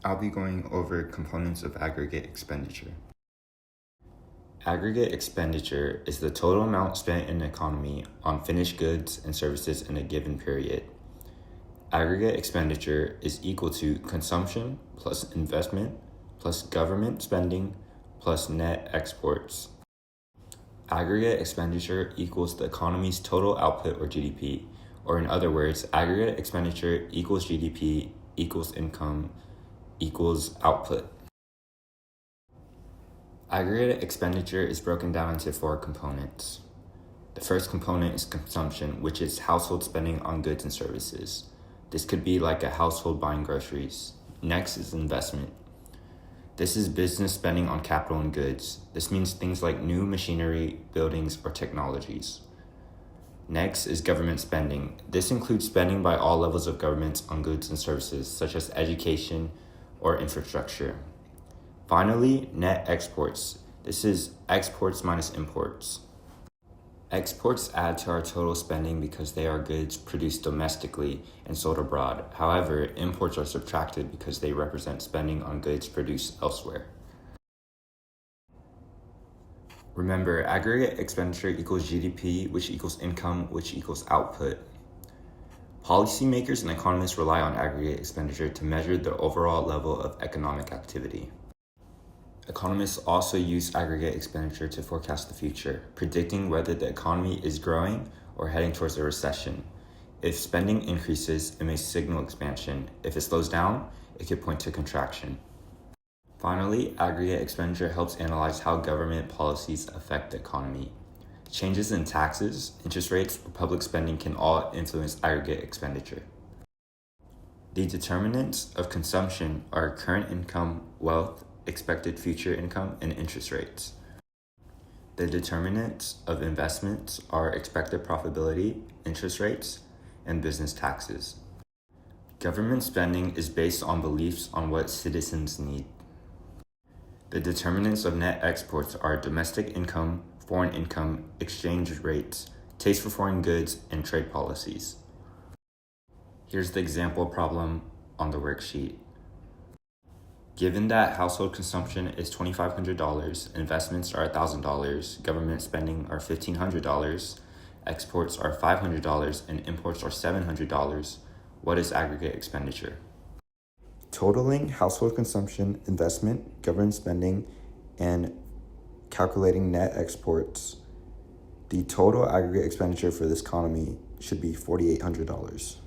I'll be going over components of aggregate expenditure. Aggregate expenditure is the total amount spent in the economy on finished goods and services in a given period. Aggregate expenditure is equal to consumption plus investment plus government spending plus net exports. Aggregate expenditure equals the economy's total output or GDP, or in other words, aggregate expenditure equals GDP equals income equals output. Aggregate expenditure is broken down into 4 components. The first component is consumption, which is household spending on goods and services. This could be like a household buying groceries. Next is investment. This is business spending on capital and goods. This means things like new machinery, buildings, or technologies. Next is government spending. This includes spending by all levels of governments on goods and services, such as education or infrastructure. Finally, net exports. This is exports minus imports. Exports add to our total spending because they are goods produced domestically and sold abroad. However, imports are subtracted because they represent spending on goods produced elsewhere. Remember, aggregate expenditure equals GDP, which equals income, which equals output. Policymakers and economists rely on aggregate expenditure to measure the overall level of economic activity. Economists also use aggregate expenditure to forecast the future, predicting whether the economy is growing or heading towards a recession. If spending increases, it may signal expansion. If it slows down, it could point to contraction. Finally, aggregate expenditure helps analyze how government policies affect the economy. Changes in taxes, interest rates, or public spending can all influence aggregate expenditure. The determinants of consumption are current income, wealth, expected future income, and interest rates. The determinants of investments are expected profitability, interest rates, and business taxes. Government spending is based on beliefs on what citizens need. The determinants of net exports are domestic income, foreign income, exchange rates, taste for foreign goods, and trade policies. Here's the example problem on the worksheet. Given that household consumption is $2,500, investments are $1,000, government spending are $1,500, exports are $500, and imports are $700, what is aggregate expenditure? Totaling household consumption, investment, government spending, and calculating net exports, the total aggregate expenditure for this economy should be $4,800.